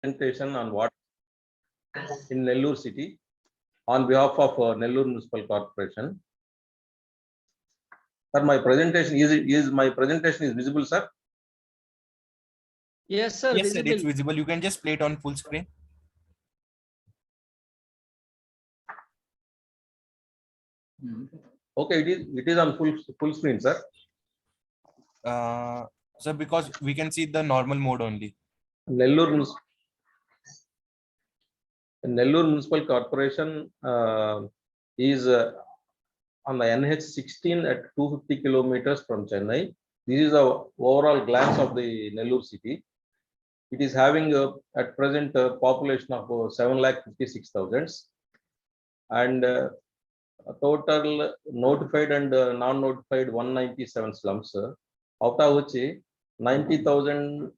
presentation on what in Nellore city on behalf of Nellore Municipal Corporation. Sir, my presentation is visible, sir? Yes, sir. Yes, visible. sir, it's visible. You can just play it on full screen. Okay, it is on full screen, sir. Sir, because we can see the normal mode only. Nellore Municipal Corporation is on the NH16 at 250 kilometers from Chennai. This is a overall glance of the Nellore city. It is having at present a population of 7,56,000 and a total notified and non-notified 197 slums. Out of which 90,000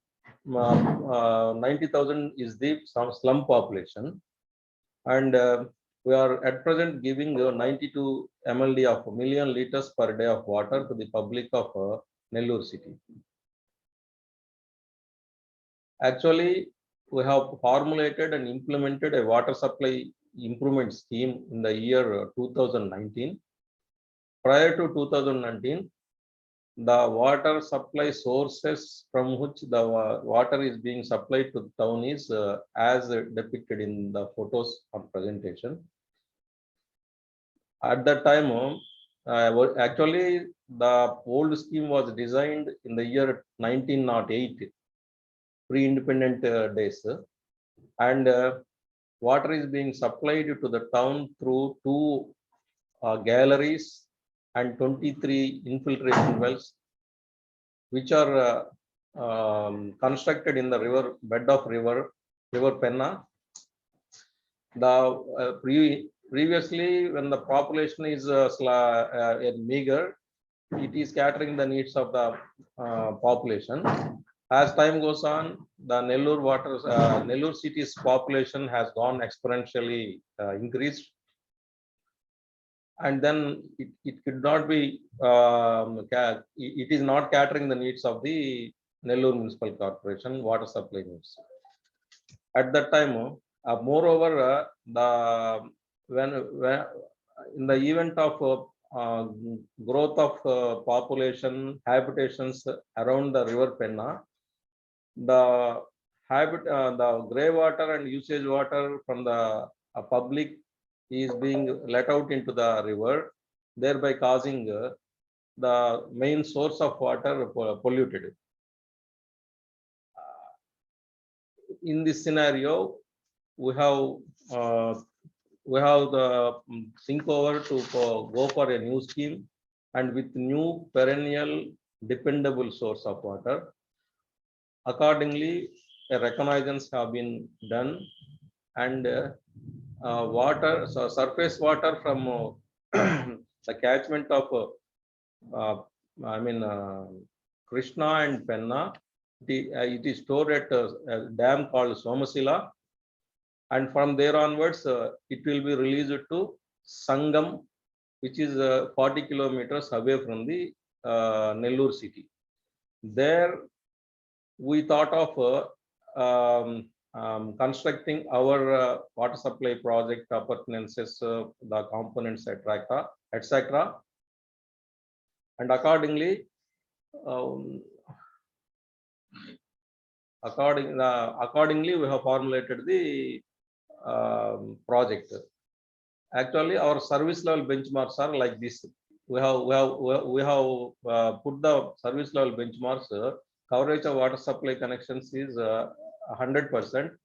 is the slum population, and we are at present giving 92 MLD of million liters per day of water to the public of Nellore city. Actually, we have formulated and implemented a water supply improvement scheme in the year 2019. Prior to 2019, the water supply sources from which the water is being supplied to the town is as depicted in the photos on presentation. At that time, actually the old scheme was designed in the year 1908, pre-independent days, and water is being supplied to the town through 2 galleries and 23 infiltration wells, which are constructed in the river bed of river Penna. The previously, when the population is meager, it is catering the needs of the population. As time goes on, the Nellore city's population has gone exponentially increased, and then it could not be, it is not catering the needs of the Nellore Municipal Corporation water supply needs. At that time, moreover, when in the event of growth of population habitations around the river Penna, the grey water and usage water from the public is being let out into the river, thereby causing the main source of water polluted. In this scenario, we have the think over to go for a new scheme, and with new perennial dependable source of water. Accordingly, a reconnaissance have been done, and surface water from the catchment of Krishna and Penna, it is stored at a dam called Somasila, and from there onwards it will be released to Sangam, which is 40 kilometers away from the Nellore city. There we thought of constructing our water supply project appurtenances, the components, etc. And accordingly, accordingly, we have formulated the project. Actually, our service level benchmarks are like this. We have put the service level benchmarks. Coverage of water supply connections is 100%.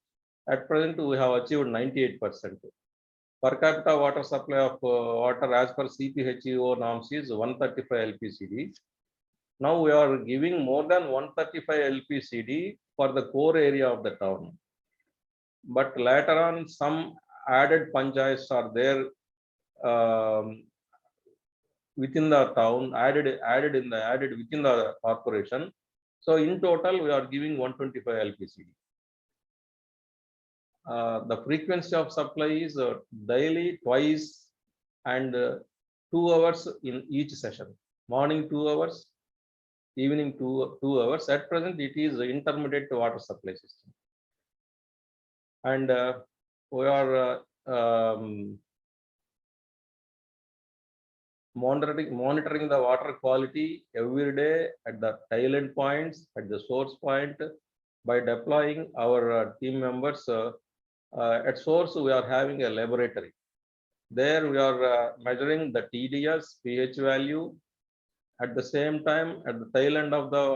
At present, we have achieved 98%. Per capita water supply of water as per CPHEO norms is 135 LPCD. Now we are giving more than 135 LPCD for the core area of the town. But later on, some added panchayats are there within the town, added within the corporation. So in total, we are giving 125 LPCD. The frequency of supply is daily, twice, and 2 hours in each session. Morning 2 hours, evening 2 hours. At present, it is intermediate water supply system. and we are monitoring the water quality every day at the tail end points, at the source point, by deploying our team members. At source, we are having a laboratory. There we are measuring the TDS, pH value. At the same time, at the tail end of the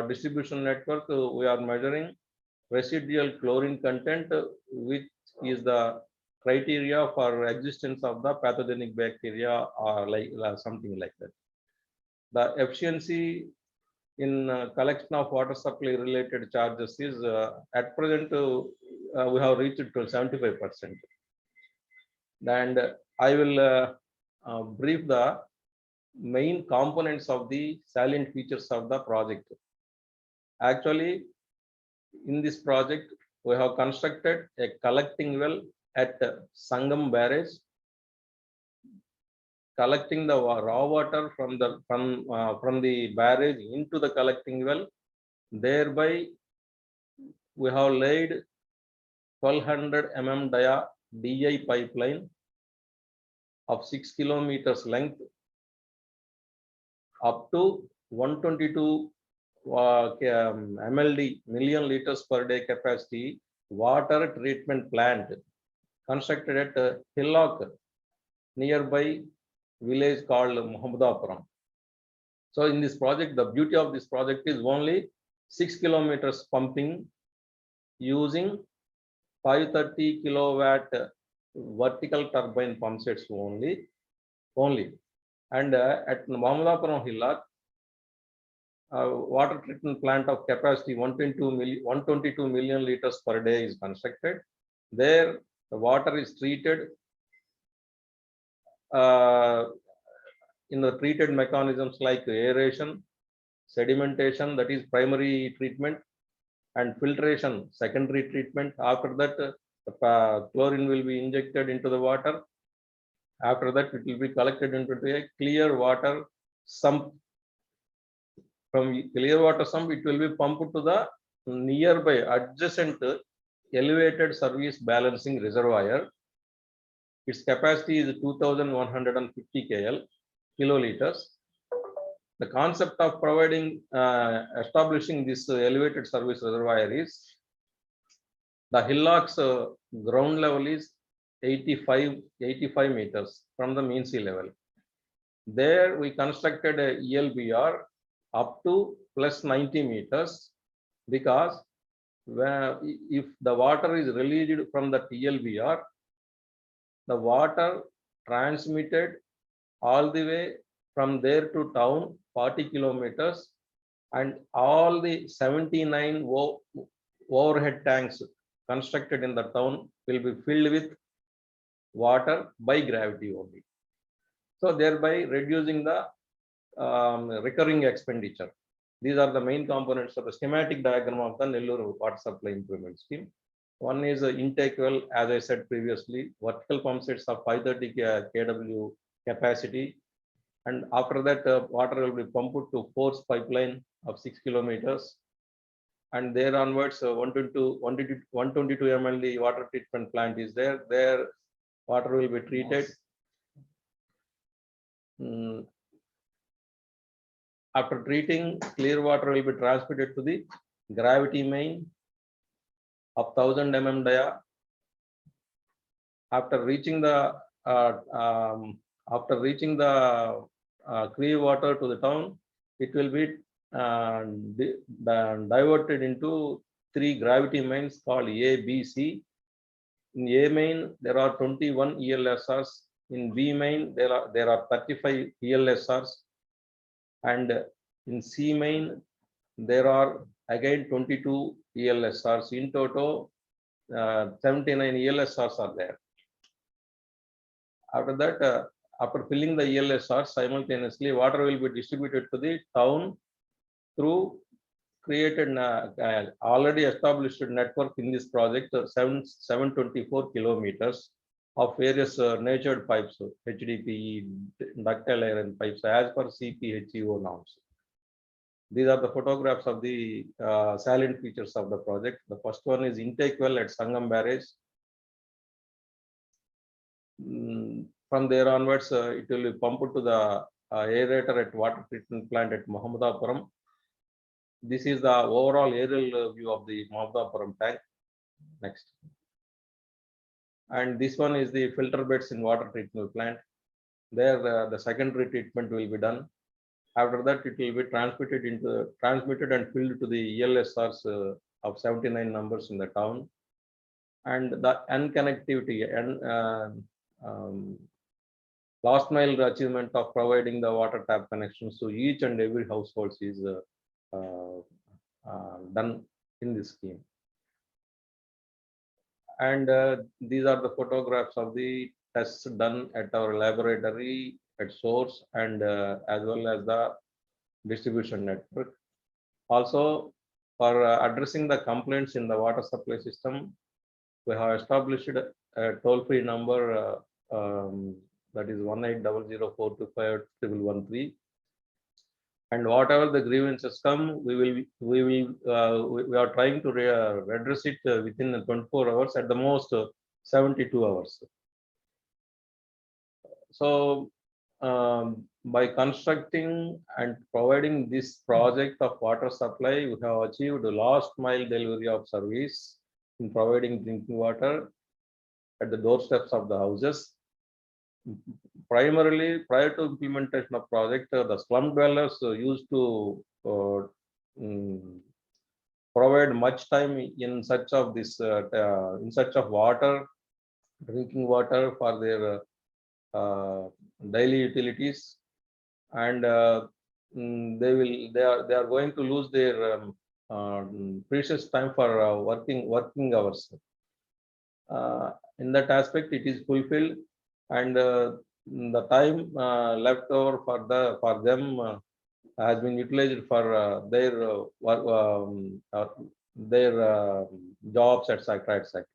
distribution network, we are measuring residual chlorine content, which is the criteria for existence of the pathogenic bacteria or like something like that. The efficiency in collection of water supply related charges is at present we have reached to 75%. And I will brief the main components of the salient features of the project. Actually, in this project, we have constructed a collecting well at Sangam Barrage, collecting the raw water from the barrage into the collecting well. Thereby, we have laid 1200 mm DI pipeline of 6 kilometers length up to 122 MLD, million liters per day capacity water treatment plant constructed at Hillock, nearby village called Muhammadapuram. So in this project, the beauty of this project is only 6 kilometers pumping using 530 kilowatt vertical turbine pump sets only. And at Muhammadapuram Hillock, water treatment plant of capacity 122 million liters per day is constructed. There, the water is treated in the treated mechanisms like aeration, sedimentation, that is primary treatment, and filtration, secondary treatment. After that, the chlorine will be injected into the water. After that, it will be collected into a clear water sump. From clear water sump, it will be pumped to the nearby adjacent elevated service balancing reservoir. Its capacity is 2150 kiloliters. The concept of establishing this elevated service reservoir is the Hillock's ground level is 85 meters from the mean sea level. There we constructed a ELBR up to plus 90 meters, because if the water is released from the TLBR, the water transmitted all the way from there to town 40 kilometers, and all the 79 overhead tanks constructed in the town will be filled with water by gravity only. So thereby reducing the recurring expenditure. These are the main components of the schematic diagram of the Nellore water supply improvement scheme. One is the intake well, as I said previously, vertical pump sets of 530 kW capacity, and after that water will be pumped to force pipeline of 6 kilometers, and there onwards 122 MLD water treatment plant is there. There water will be treated. After treating, clear water will be transmitted to the gravity main of 1000 mm dia. After reaching the clear water to the town, it will be diverted into 3 gravity mains called A, B, C. In A main, there are 21 ELSRs. In B main, there are 35 ELSRs. And in C main, there are again 22 ELSRs. In total, 79 ELSRs are there. After that, after filling the ELSRs simultaneously, water will be distributed to the town through created already established network in this project, 724 kilometers of various natured pipes, HDPE, ductile iron pipes, as per CPHEO norms. These are the photographs of the salient features of the project. The first one is intake well at Sangam Barrage. From there onwards, it will be pumped to the aerator at water treatment plant at Mohammadapuram. This is the overall aerial view of the Mohammadapuram tank. Next. And this one is the filter beds in water treatment plant. There, the secondary treatment will be done. After that, it will be transmitted and filled to the ELSRs of 79 numbers in the town. And the unconnectivity and last mile achievement of providing the water tap connections to each and every household is done in this scheme. And these are the photographs of the tests done at our laboratory at source and as well as the distribution network. Also, for addressing the complaints in the water supply system, we have established a toll-free number that is 1800-425-1113. And whatever the grievances come, we are trying to redress it within 24 hours, at the most 72 hours. So by constructing and providing this project of water supply, we have achieved the last mile delivery of service in providing drinking water at the doorsteps of the houses. Primarily, prior to implementation of project, the slum dwellers used to provide much time in search of this, in search of water, drinking water for their daily utilities, and they are going to lose their precious time for working hours. In that aspect, it is fulfilled, and the time left over for them has been utilized for their jobs, etc., etc.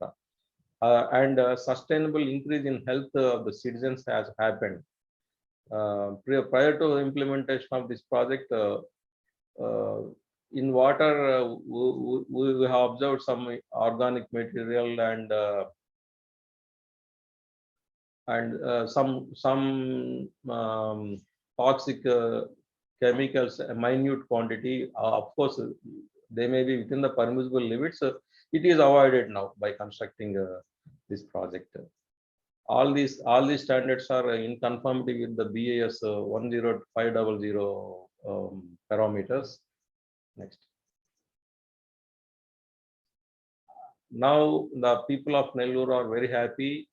And sustainable increase in health of the citizens has happened. Prior to the implementation of this project, in water, we have observed some organic material and some toxic chemicals, a minute quantity. Of course, they may be within the permissible limits. It is avoided now by constructing this project. All these standards are in conformity with the BAS 10500 parameters. Next. Now the people of Nellore are very happy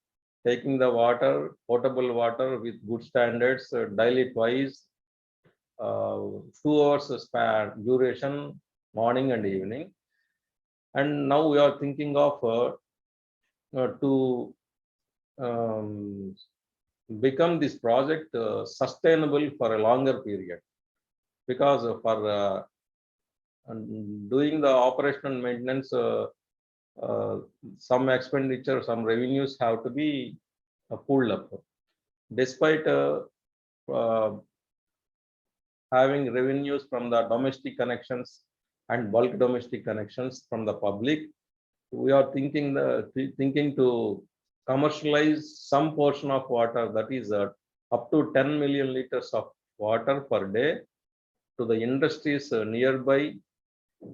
taking the water, potable water with good standards, daily twice, 2 hours span duration, morning and evening. And now we are thinking of to become this project sustainable for a longer period, because for doing the operational maintenance, some expenditure, some revenues have to be pulled up. Despite having revenues from the domestic connections and bulk domestic connections from the public, we are thinking to commercialize some portion of water, that is up to 10 million liters of water per day, to the industries nearby,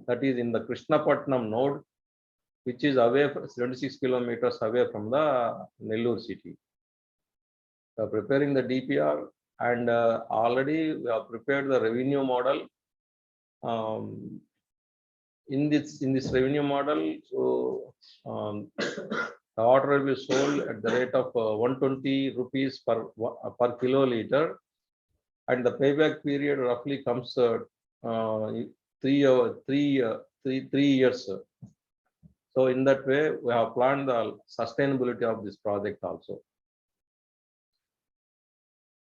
that is in the Krishnapatnam node, which is away 76 kilometers away from the Nellore city. We are preparing the DPR, and already we have prepared the revenue model. In this revenue model, so the water will be sold at the rate of 120 rupees per kiloliter, and the payback period roughly comes 3 years. So in that way, we have planned the sustainability of this project also.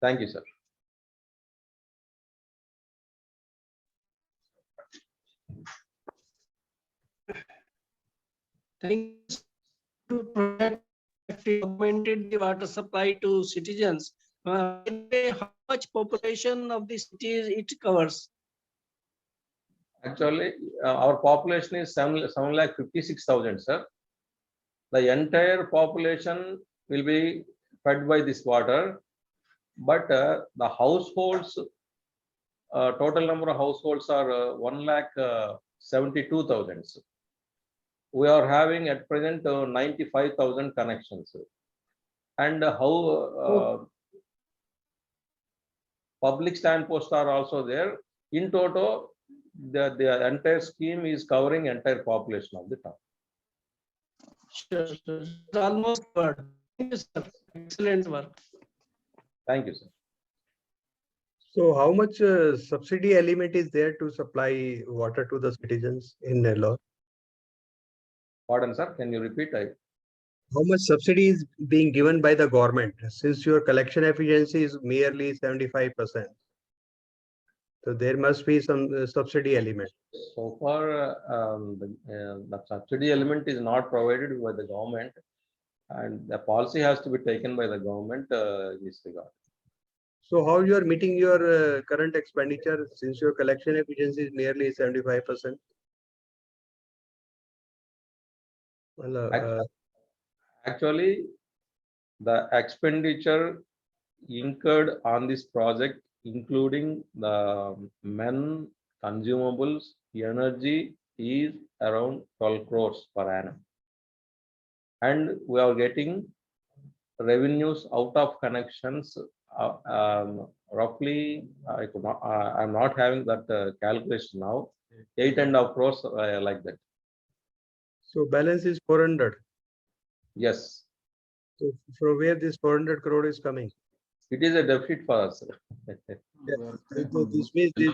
Thank you, sir. Thanks to project augmented the water supply to citizens. How much population of the cities it covers? Actually, our population is 7,56,000, sir. The entire population will be fed by this water, but the households, total number of households are 1,72,000. We are having at present 95,000 connections. And how public stand posts are also there. In total, the entire scheme is covering entire population of the town. Sure, sure. It's almost covered. Thank you, sir. Excellent work. Thank you, sir. So how much subsidy element is there to supply water to the citizens in Nellore? Pardon, sir. Can you repeat? How much subsidy is being given by the government since your collection efficiency is merely 75%? So there must be some subsidy element. So far, the subsidy element is not provided by the government, and the policy has to be taken by the government in this regard. So how you are meeting your current expenditure since your collection efficiency is nearly 75%? Well, Actually, the expenditure incurred on this project, including the men, consumables, energy, is around 12 crores per annum. And we are getting revenues out of connections roughly, I'm not having that calculation now, 8.5 crores like that. so balance is 400. Yes, So from where this 400 crore is coming? it is a deficit for us. This means this,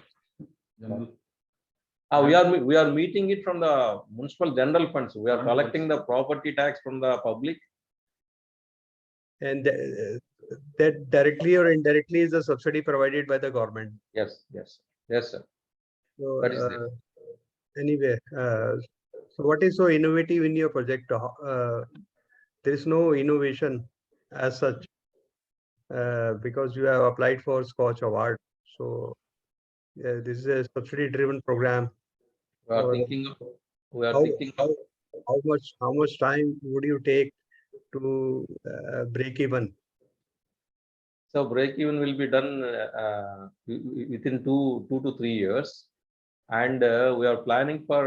We are meeting it from the municipal general funds. We are collecting the property tax from the public. and that directly or indirectly is a subsidy provided by the government. Yes, yes, yes, sir. So That is there. anyway, so what is so innovative in your project? There is no innovation as such because you have applied for SKOCH award. So this is a subsidy-driven program. We are Or thinking of, we are how, thinking of, how much time would you take to break even? so break even will be done within two to 3 years. And we are planning for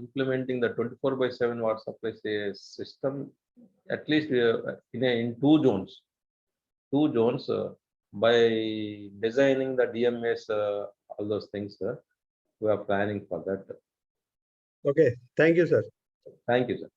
implementing the 24/7 water supply system, at least in two zones. By designing the DMS, all those things, we are planning for that. Okay, thank you, sir. Thank you, sir.